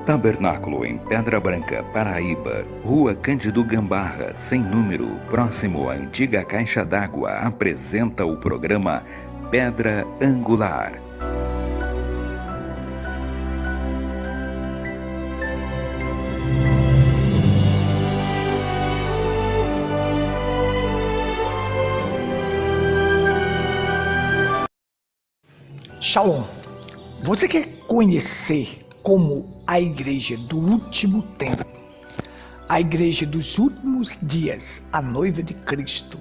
Tabernáculo em Pedra Branca, Paraíba, Rua Cândido Gambarra, sem número, próximo à antiga Caixa d'Água, apresenta o programa Pedra Angular. Shalom. Você quer conhecer como a igreja do último tempo, a igreja dos últimos dias, a noiva de Cristo,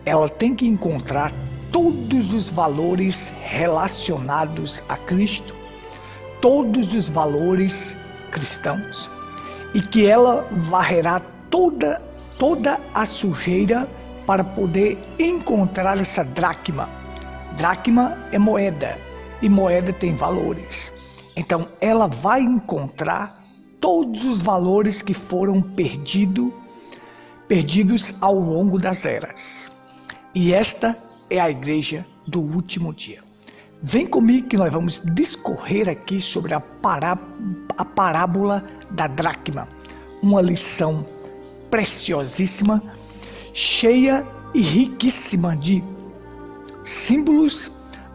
ela tem que encontrar todos os valores relacionados a Cristo, todos os valores cristãos, e que ela varrerá toda a sujeira para poder encontrar essa dracma. Dracma é moeda, e moeda tem valores. Então ela vai encontrar todos os valores que foram perdidos ao longo das eras. E esta é a igreja do último dia. Vem comigo que nós vamos discorrer aqui sobre a parábola da dracma. Uma lição preciosíssima, cheia e riquíssima de símbolos,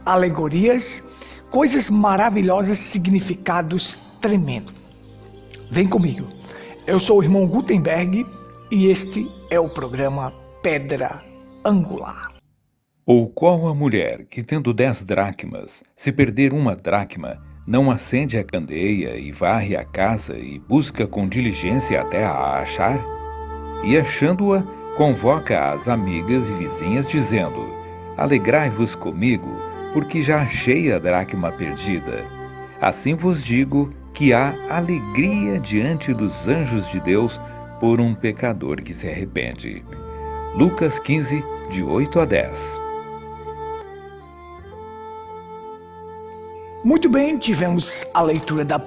alegorias, coisas maravilhosas, significados tremendos. Vem comigo. Eu sou o irmão Gutenberg e este é o programa Pedra Angular. Ou qual a mulher que, tendo 10 dracmas, se perder uma dracma, não acende a candeia e varre a casa e busca com diligência até a achar? E achando-a, convoca as amigas e vizinhas, dizendo: alegrai-vos comigo, porque já achei a dracma perdida. Assim vos digo que há alegria diante dos anjos de Deus por um pecador que se arrepende. Lucas 15, de 8 a 10. Muito bem, tivemos a leitura da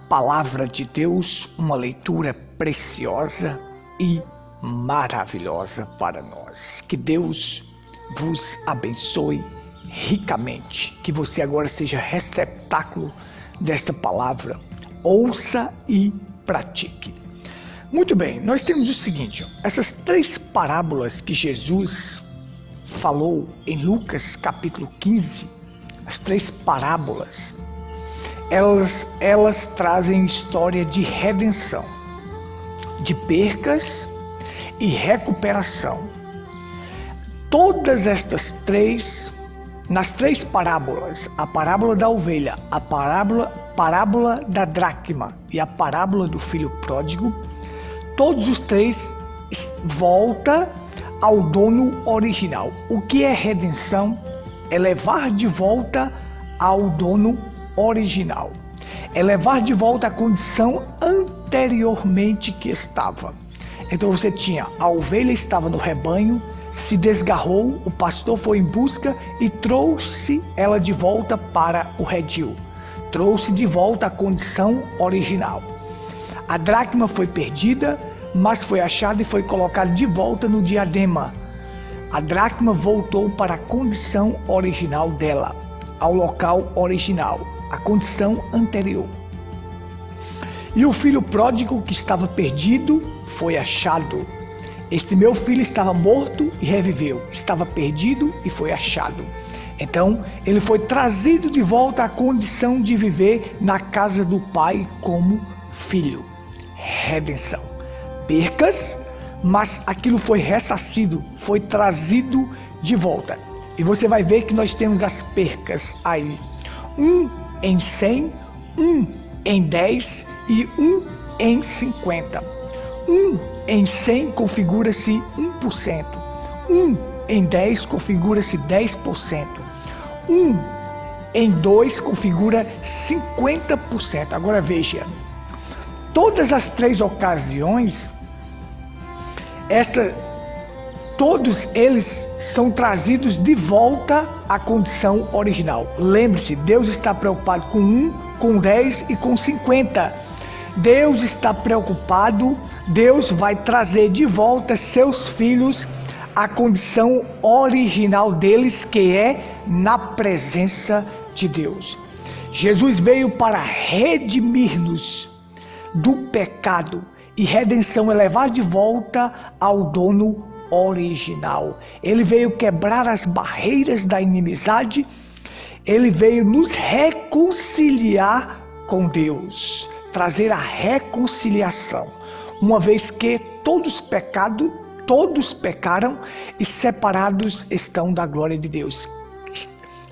palavra de Deus, uma leitura preciosa e maravilhosa para nós. Que Deus vos abençoe ricamente, que você agora seja receptáculo desta palavra, ouça e pratique. Muito bem, nós temos o seguinte, essas 3 parábolas que Jesus falou em Lucas capítulo 15, as 3 parábolas, elas trazem história de redenção, de percas e recuperação. Todas estas 3, nas 3 parábolas, a parábola da ovelha, a parábola da dracma e a parábola do filho pródigo, todos os 3 voltam ao dono original. O que é redenção? É levar de volta ao dono original. É levar de volta a condição anteriormente que estava. Então você tinha, a ovelha estava no rebanho, se desgarrou, o pastor foi em busca e trouxe ela de volta para o redil. Trouxe de volta a condição original. A dracma foi perdida, mas foi achada e foi colocada de volta no diadema. A dracma voltou para a condição original dela, ao local original, a condição anterior. E o filho pródigo que estava perdido foi achado. Este meu filho estava morto e reviveu, estava perdido e foi achado. Então, ele foi trazido de volta à condição de viver na casa do Pai como filho. Redenção. Percas, mas aquilo foi ressarcido, foi trazido de volta. E você vai ver que nós temos as percas aí. 1 em 100, 1 em 10 e 1 em 50. 1 em 100 configura-se 1%. 1 em 10 configura-se 10%. 1 em 2 configura 50%. Agora veja, todas as 3 ocasiões, todos eles são trazidos de volta à condição original. Lembre-se, Deus está preocupado com 1, com 10 e com 50. Deus está preocupado, Deus vai trazer de volta seus filhos à condição original deles, que é na presença de Deus. Jesus veio para redimir-nos do pecado, e redenção é levar de volta ao dono original. Ele veio quebrar as barreiras da inimizade, ele veio nos reconciliar com Deus, trazer a reconciliação, uma vez que todos pecaram e separados estão da glória de Deus.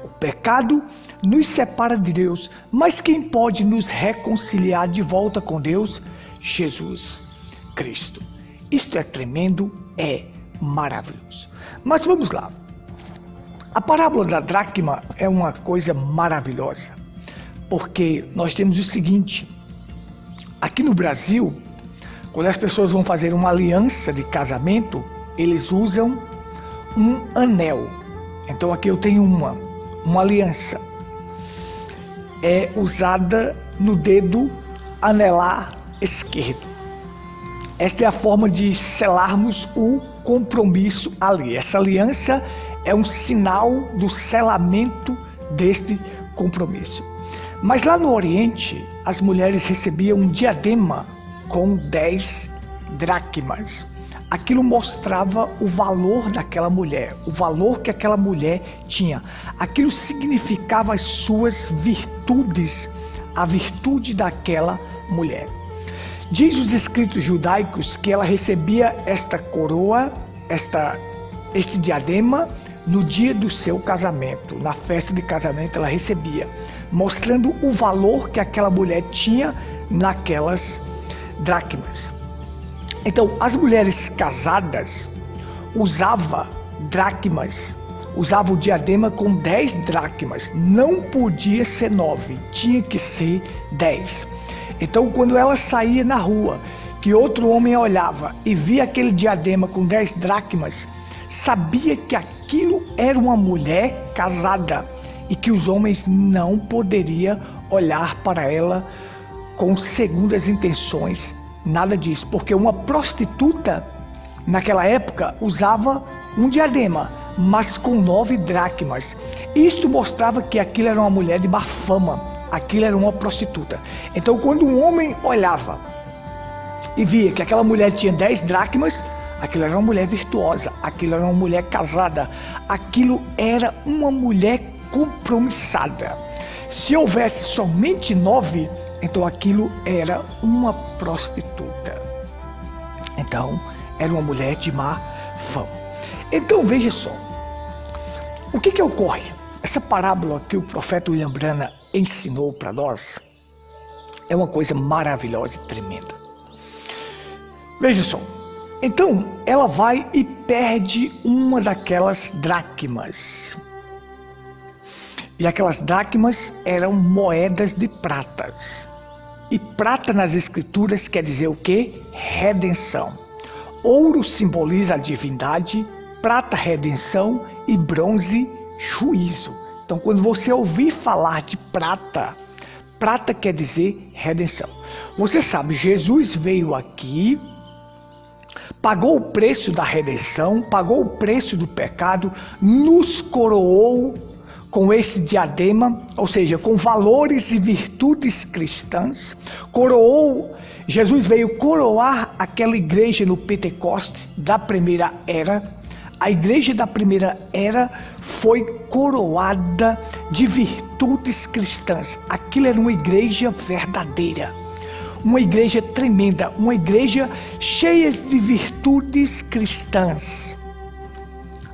O pecado nos separa de Deus, mas quem pode nos reconciliar de volta com Deus? Jesus Cristo. Isto é tremendo, é maravilhoso. Mas vamos lá. A parábola da dracma é uma coisa maravilhosa, porque nós temos o seguinte: aqui no Brasil, quando as pessoas vão fazer uma aliança de casamento, eles usam um anel. Então aqui eu tenho uma aliança. É usada no dedo anelar esquerdo. Esta é a forma de selarmos o compromisso ali. Essa aliança é um sinal do selamento deste compromisso. Mas lá no Oriente, as mulheres recebiam um diadema com 10 dracmas. Aquilo mostrava o valor daquela mulher, o valor que aquela mulher tinha. Aquilo significava as suas virtudes, a virtude daquela mulher. Diz os escritos judaicos que ela recebia esta coroa, este diadema, no dia do seu casamento. Na festa de casamento ela recebia, mostrando o valor que aquela mulher tinha naquelas dracmas. Então, as mulheres casadas usavam dracmas, usavam o diadema com 10 dracmas. Não podia ser 9, tinha que ser 10. Então, quando ela saía na rua, que outro homem olhava e via aquele diadema com 10 dracmas, sabia que aquilo era uma mulher casada e que os homens não poderiam olhar para ela com segundas intenções. Nada disso, porque uma prostituta naquela época usava um diadema, mas com 9 dracmas. Isto mostrava que aquilo era uma mulher de má fama, aquilo era uma prostituta. Então, quando um homem olhava e via que aquela mulher tinha 10 dracmas, aquilo era uma mulher virtuosa, aquilo era uma mulher casada, aquilo era uma mulher compromissada. Se houvesse somente 9, então aquilo era uma prostituta. Então, era uma mulher de má fama. Então, veja só. O que ocorre? Essa parábola que o profeta William Branham ensinou para nós é uma coisa maravilhosa e tremenda. Veja só. Então, ela vai e perde uma daquelas dracmas. E aquelas dracmas eram moedas de pratas. E prata nas escrituras quer dizer o quê? Redenção. Ouro simboliza a divindade, prata redenção e bronze juízo. Então, quando você ouvir falar de prata, prata quer dizer redenção. Você sabe, Jesus veio aqui, pagou o preço da redenção, pagou o preço do pecado, nos coroou com esse diadema, ou seja, com valores e virtudes cristãs. Jesus veio coroar aquela igreja no Pentecoste da primeira era. A igreja da primeira era foi coroada de virtudes cristãs. Aquilo era uma igreja verdadeira, uma igreja tremenda, uma igreja cheia de virtudes cristãs.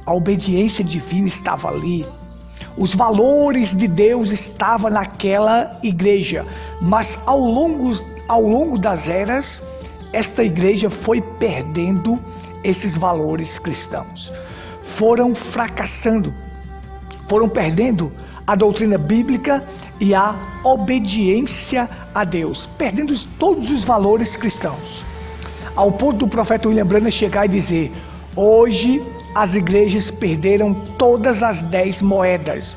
A obediência divina estava ali. Os valores de Deus estavam naquela igreja, mas ao longo das eras, esta igreja foi perdendo esses valores cristãos. Foram fracassando, foram perdendo a doutrina bíblica e a obediência a Deus, perdendo todos os valores cristãos. Ao ponto do profeta William Branham chegar e dizer: hoje as igrejas perderam todas as 10 moedas.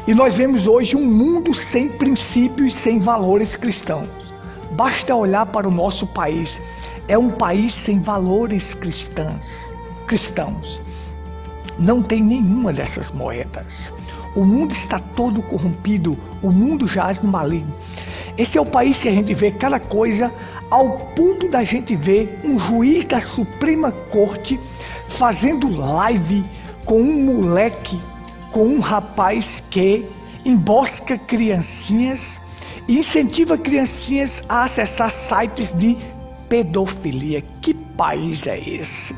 E nós vemos hoje um mundo sem princípios, sem valores cristãos. Basta olhar para o nosso país. É um país sem valores cristãos. Não tem nenhuma dessas moedas. O mundo está todo corrompido, o mundo jaz no maligno. Esse é o país que a gente vê cada coisa, ao ponto da gente ver um juiz da Suprema Corte fazendo live com um moleque, com um rapaz que embosca criancinhas e incentiva criancinhas a acessar sites de pedofilia. Que país é esse?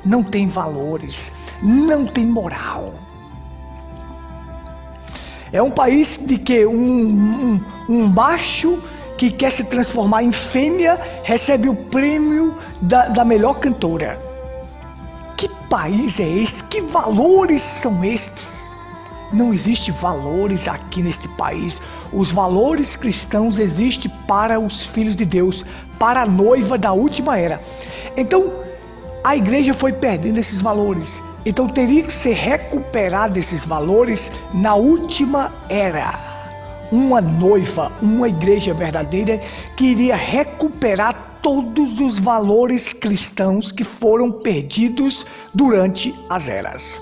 Não tem valores, não tem moral. É um país de que um macho que quer se transformar em fêmea recebe o prêmio da melhor cantora. Que país é este? Que valores são estes? Não existem valores aqui neste país. Os valores cristãos existem para os filhos de Deus, para a noiva da última era. Então, a igreja foi perdendo esses valores. Então teria que ser recuperado esses valores na última era. Uma noiva, uma igreja verdadeira que iria recuperar todos os valores cristãos que foram perdidos durante as eras.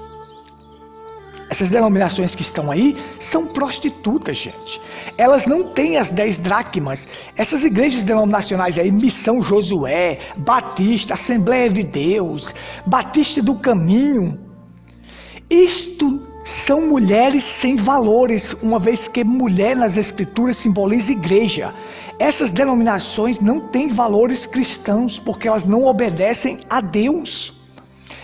Essas denominações que estão aí são prostitutas, gente. Elas não têm as 10 dracmas. Essas igrejas denominacionais aí, Missão Josué, Batista, Assembleia de Deus, Batista do Caminho, isto são mulheres sem valores, uma vez que mulher nas escrituras simboliza igreja. Essas denominações não têm valores cristãos, porque elas não obedecem a Deus.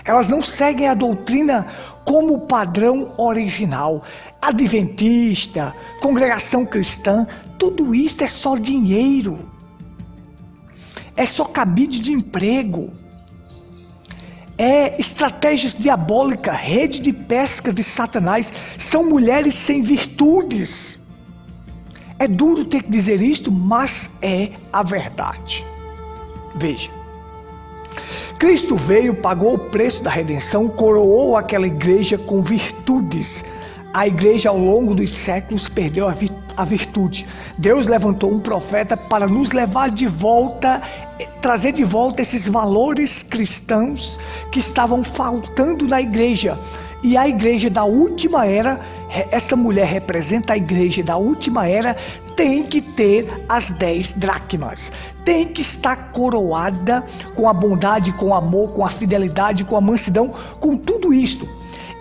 Elas não seguem a doutrina como padrão original. Adventista, congregação cristã, tudo isso é só dinheiro. É só cabide de emprego. É estratégias diabólicas, rede de pesca de Satanás. São mulheres sem virtudes. É duro ter que dizer isto, mas é a verdade. Veja. Cristo veio, pagou o preço da redenção, coroou aquela igreja com virtudes. A igreja ao longo dos séculos perdeu a virtude. Deus levantou um profeta para nos levar de volta, trazer de volta esses valores cristãos que estavam faltando na igreja. E a igreja da última era, esta mulher representa a igreja da última era, tem que ter as 10 dracmas. Tem que estar coroada com a bondade, com o amor, com a fidelidade, com a mansidão, com tudo isto.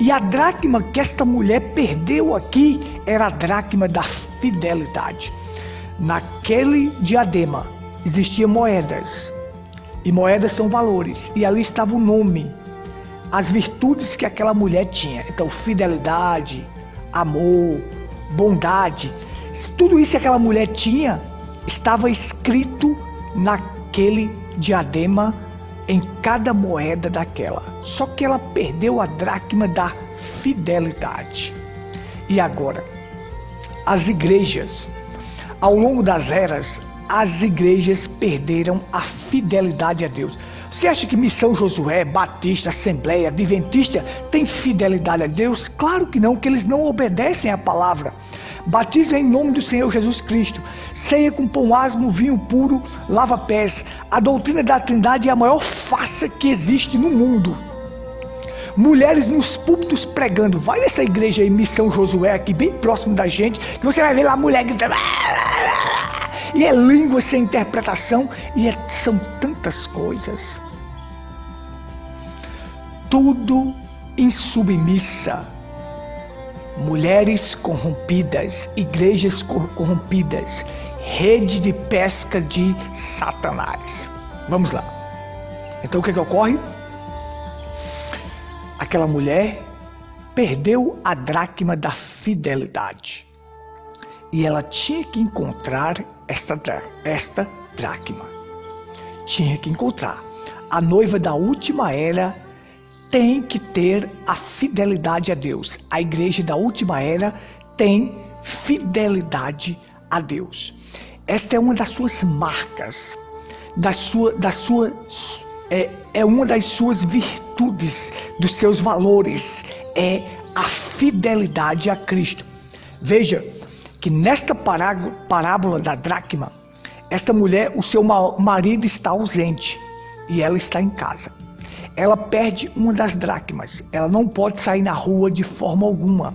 E a dracma que esta mulher perdeu aqui era a dracma da fidelidade. Naquele diadema existiam moedas. E moedas são valores. E ali estava o nome, as virtudes que aquela mulher tinha. Então, fidelidade, amor, bondade, tudo isso que aquela mulher tinha estava escrito naquele diadema, em cada moeda daquela. Só que ela perdeu a dracma da fidelidade. E agora, as igrejas, ao longo das eras, as igrejas perderam a fidelidade a Deus. Você acha que Missão Josué, Batista, Assembleia, Adventista tem fidelidade a Deus? Claro que não, que eles não obedecem à palavra. Batismo em nome do Senhor Jesus Cristo, ceia com pão asmo, vinho puro, lava pés. A doutrina da Trindade é a maior farsa que existe no mundo. Mulheres nos púlpitos pregando. Vai essa igreja aí, Missão Josué, aqui bem próximo da gente, que você vai ver lá a mulher gritando. E é língua sem interpretação, e são tantas coisas. Tudo insubmissa. Mulheres corrompidas, igrejas corrompidas, rede de pesca de Satanás. Vamos lá. Então o que ocorre? Aquela mulher perdeu a dracma da fidelidade. E ela tinha que encontrar esta dracma. Tinha que encontrar. A noiva da última era tem que ter a fidelidade a Deus. A igreja da última era tem fidelidade a Deus. Esta é uma das suas marcas, é uma das suas virtudes, dos seus valores, é a fidelidade a Cristo. Veja que nesta parábola da dracma, esta mulher, o seu marido está ausente e ela está em casa. Ela perde uma das dracmas, ela não pode sair na rua de forma alguma,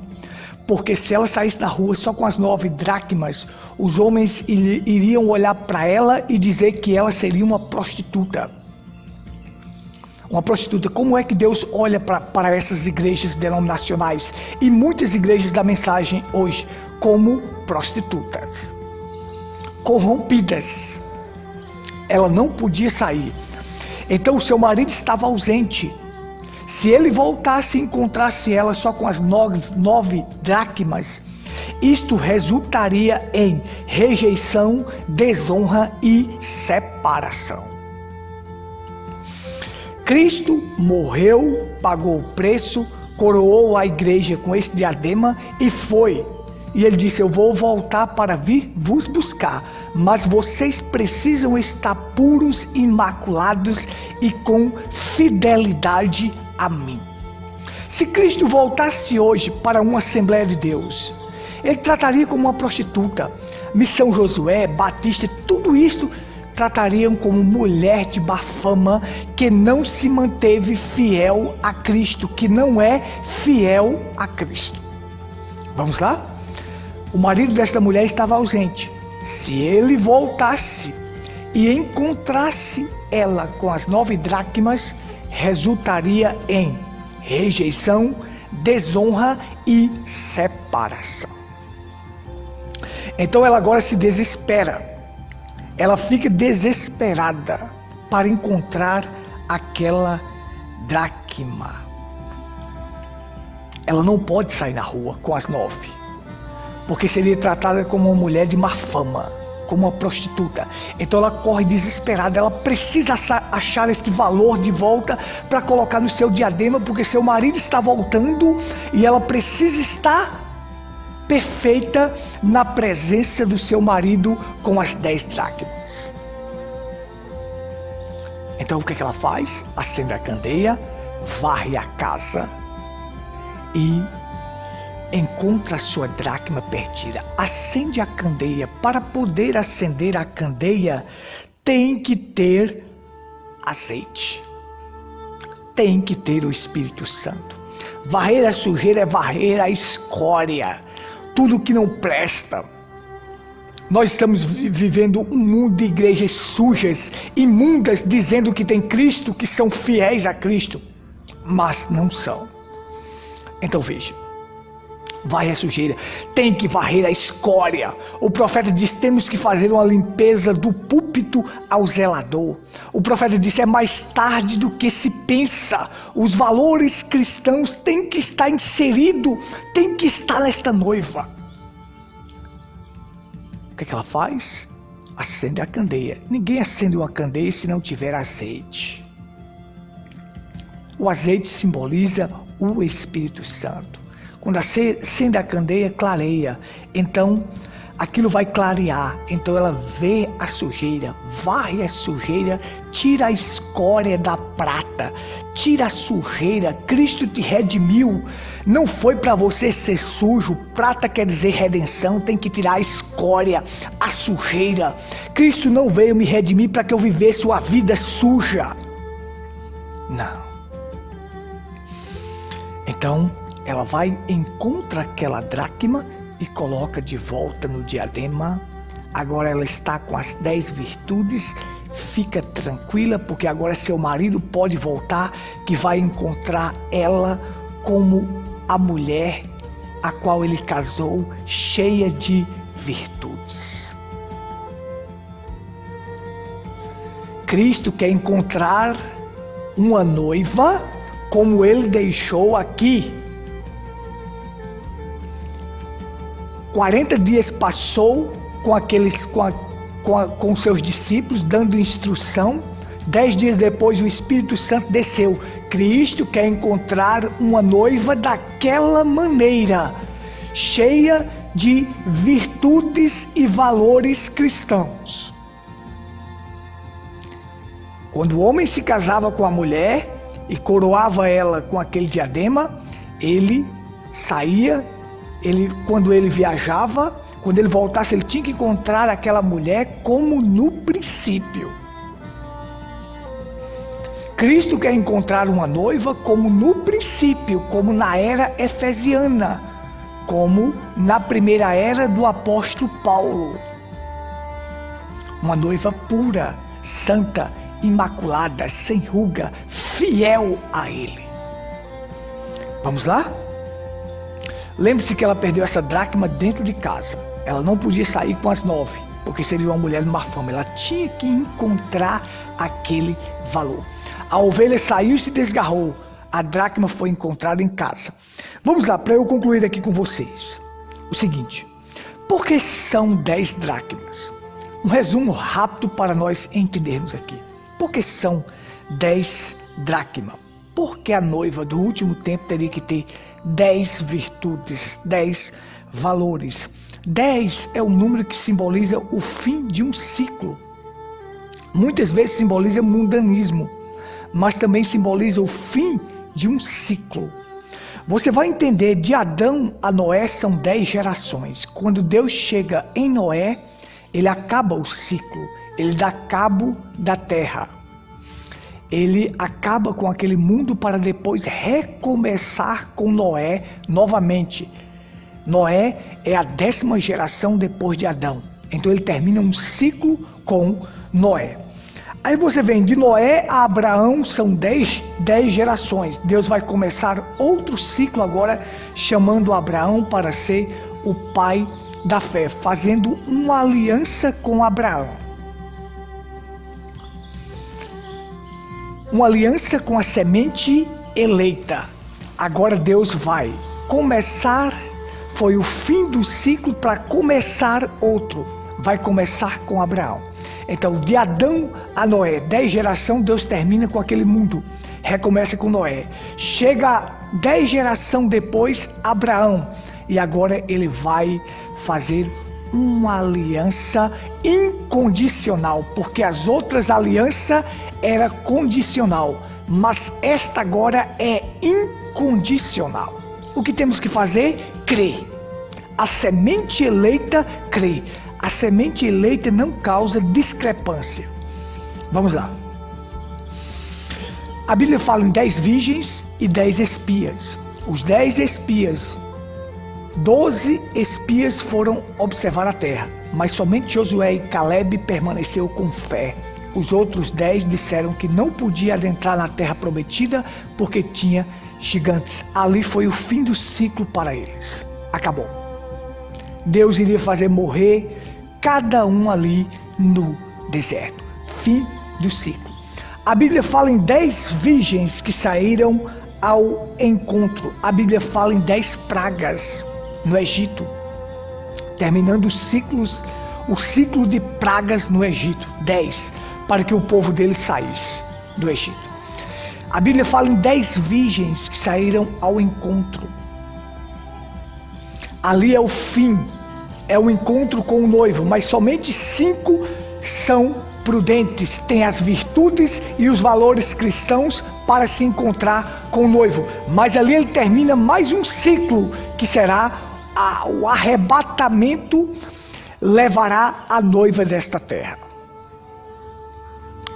porque se ela saísse na rua só com as 9 dracmas, os homens iriam olhar para ela e dizer que ela seria uma prostituta. Uma prostituta. Como é que Deus olha para essas igrejas denominacionais e muitas igrejas da mensagem hoje? Como prostitutas, corrompidas. Ela não podia sair. Então o seu marido estava ausente. Se ele voltasse e encontrasse ela só com as 9 dracmas, isto resultaria em rejeição, desonra e separação. Cristo morreu, pagou o preço, coroou a igreja com esse diadema e foi. E ele disse: eu vou voltar para vir vos buscar, mas vocês precisam estar puros, imaculados e com fidelidade a mim. Se Cristo voltasse hoje para uma Assembleia de Deus, ele trataria como uma prostituta. Missão Josué, Batista, tudo isso tratariam como mulher de má fama que não se manteve fiel a Cristo, que não é fiel a Cristo. Vamos lá? O marido desta mulher estava ausente. Se ele voltasse e encontrasse ela com as 9 dracmas, resultaria em rejeição, desonra e separação. Então ela agora se desespera. Ela fica desesperada para encontrar aquela dracma. Ela não pode sair na rua com as 9, porque seria tratada como uma mulher de má fama, como uma prostituta. Então ela corre desesperada, ela precisa achar este valor de volta para colocar no seu diadema, porque seu marido está voltando e ela precisa estar perfeita na presença do seu marido com as 10 dracmas. Então o que ela faz? Acende a candeia, varre a casa e encontra a sua dracma perdida. Acende a candeia. Para poder acender a candeia, tem que ter azeite. Tem que ter o Espírito Santo. Varrer a sujeira é varrer a escória. Tudo que não presta. Nós estamos vivendo um mundo de igrejas sujas, imundas, dizendo que tem Cristo, que são fiéis a Cristo, mas não são. Então veja, varre a sujeira, tem que varrer a escória. O profeta diz: temos que fazer uma limpeza do púlpito ao zelador. O profeta disse: é mais tarde do que se pensa. Os valores cristãos têm que estar inseridos, tem que estar nesta noiva. O que ela faz? Acende a candeia. Ninguém acende uma candeia se não tiver azeite. O azeite simboliza o Espírito Santo. Quando acende a candeia, clareia. Então, aquilo vai clarear. Então ela vê a sujeira, varre a sujeira, tira a escória da prata, tira a sujeira. Cristo te redimiu. Não foi para você ser sujo. Prata quer dizer redenção. Tem que tirar a escória, a sujeira. Cristo não veio me redimir para que eu vivesse uma vida suja. Não. Então ela vai, encontra aquela dracma e coloca de volta no diadema. Agora ela está com as 10 virtudes. Fica tranquila, porque agora seu marido pode voltar, que vai encontrar ela como a mulher a qual ele casou, cheia de virtudes. Cristo quer encontrar uma noiva como ele deixou aqui. 40 dias passou com seus discípulos, dando instrução. 10 dias depois o Espírito Santo desceu. Cristo quer encontrar uma noiva daquela maneira, cheia de virtudes e valores cristãos. Quando o homem se casava com a mulher e coroava ela com aquele diadema, ele saía. Quando ele viajava, quando ele voltasse, ele tinha que encontrar aquela mulher como no princípio. Cristo quer encontrar uma noiva como no princípio, como na era efesiana, como na primeira era do apóstolo Paulo. Uma noiva pura, santa, imaculada, sem ruga, fiel a ele. Vamos lá? Lembre-se que ela perdeu essa dracma dentro de casa. Ela não podia sair com as 9, porque seria uma mulher de má fama. Ela tinha que encontrar aquele valor. A ovelha saiu e se desgarrou. A dracma foi encontrada em casa. Vamos lá, para eu concluir aqui com vocês. O seguinte, por que são 10 dracmas? Um resumo rápido para nós entendermos aqui. Por que são 10 dracmas? Porque a noiva do último tempo teria que ter 10 virtudes, 10 valores. 10 é o número que simboliza o fim de um ciclo. Muitas vezes simboliza mundanismo, mas também simboliza o fim de um ciclo. Você vai entender, de Adão a Noé são 10 gerações. Quando Deus chega em Noé, ele acaba o ciclo, ele dá cabo da terra. Ele acaba com aquele mundo para depois recomeçar com Noé novamente. Noé é a 10ª geração depois de Adão. Então ele termina um ciclo com Noé. Aí você vem de Noé a Abraão, são 10 gerações. Deus vai começar outro ciclo agora, chamando Abraão para ser o pai da fé, fazendo uma aliança com Abraão. Uma aliança com a semente eleita. Agora Deus vai começar, foi o fim do ciclo para começar outro. Vai começar com Abraão. Então, de Adão a Noé, 10 gerações, Deus termina com aquele mundo. Recomeça com Noé. Chega 10 gerações depois, Abraão. E agora ele vai fazer uma aliança incondicional, porque as outras alianças era condicional, mas esta agora é incondicional. O que temos que fazer? Crer. A semente eleita crê. A semente eleita não causa discrepância. Vamos lá. A Bíblia fala em 10 virgens e 10 espias. Os 10 espias, 12 espias foram observar a terra, mas somente Josué e Caleb permaneceu com fé. Os outros 10 disseram que não podia adentrar na terra prometida porque tinha gigantes. Ali foi o fim do ciclo para eles. Acabou. Deus iria fazer morrer cada um ali no deserto. Fim do ciclo. A Bíblia fala em 10 virgens que saíram ao encontro. A Bíblia fala em 10 pragas no Egito, terminando o ciclo de pragas no Egito. 10, para que o povo dele saísse do Egito. A Bíblia fala em 10 virgens que saíram ao encontro. Ali é o fim, é o encontro com o noivo, mas somente 5 são prudentes, têm as virtudes e os valores cristãos para se encontrar com o noivo. Mas ali ele termina mais um ciclo, que será o arrebatamento, levará a noiva desta terra.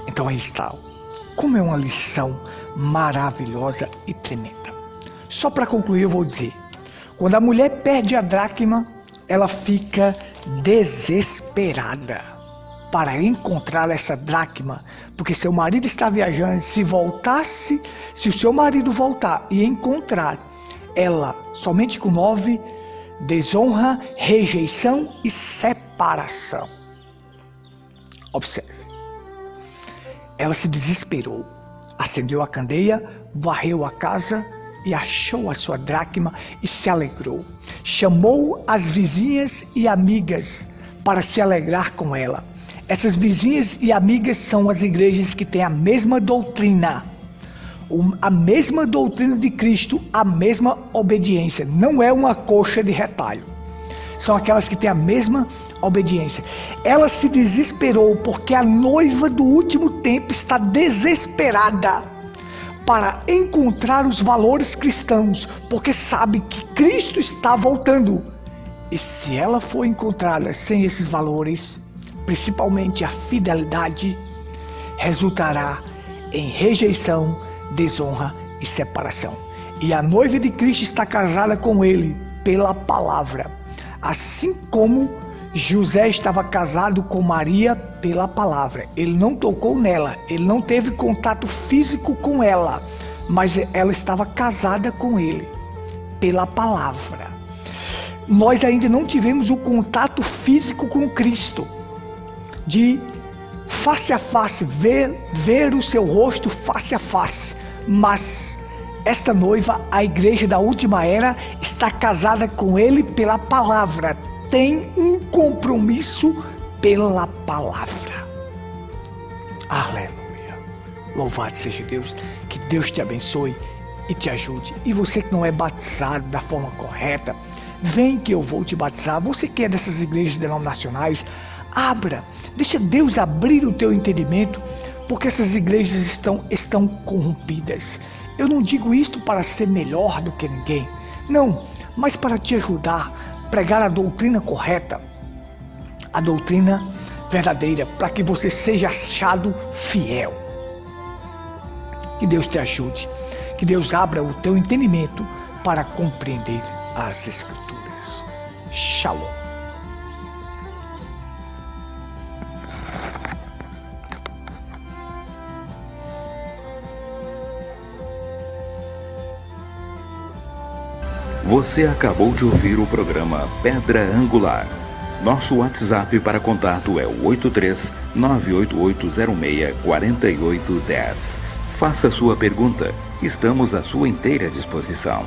Então aí está. Como é uma lição maravilhosa e tremenda. Só para concluir eu vou dizer, quando a mulher perde a dracma, ela fica desesperada para encontrar essa dracma, porque seu marido está viajando. Se o seu marido voltar e encontrar ela somente com 9, desonra, rejeição e separação. Observe. Ela se desesperou, acendeu a candeia, varreu a casa e achou a sua dracma e se alegrou. Chamou as vizinhas e amigas para se alegrar com ela. Essas vizinhas e amigas são as igrejas que têm a mesma doutrina, a mesma doutrina de Cristo, a mesma obediência. Não é uma coxa de retalho. São aquelas que têm a mesma obediência. Ela se desesperou porque a noiva do último tempo está desesperada para encontrar os valores cristãos, porque sabe que Cristo está voltando. E se ela for encontrada sem esses valores, principalmente a fidelidade, resultará em rejeição, desonra e separação. E a noiva de Cristo está casada com ele, pela palavra. Assim como José estava casado com Maria pela palavra. Ele não tocou nela, ele não teve contato físico com ela, mas ela estava casada com ele pela palavra. Nós ainda não tivemos o contato físico com Cristo, de face a face, ver o seu rosto face a face, mas esta noiva, a igreja da última era, está casada com ele pela palavra, tem um compromisso pela palavra. Aleluia. Louvado seja Deus, que Deus te abençoe e te ajude. E você que não é batizado da forma correta, vem que eu vou te batizar. Você que é dessas igrejas denominacionais, abra, deixa Deus abrir o teu entendimento, porque essas igrejas estão corrompidas. Eu não digo isto para ser melhor do que ninguém, não, mas para te ajudar a pregar a doutrina correta, a doutrina verdadeira, para que você seja achado fiel. Que Deus te ajude, que Deus abra o teu entendimento para compreender as Escrituras. Shalom. Você acabou de ouvir o programa Pedra Angular. Nosso WhatsApp para contato é o 83-98806-4810. Faça sua pergunta, estamos à sua inteira disposição.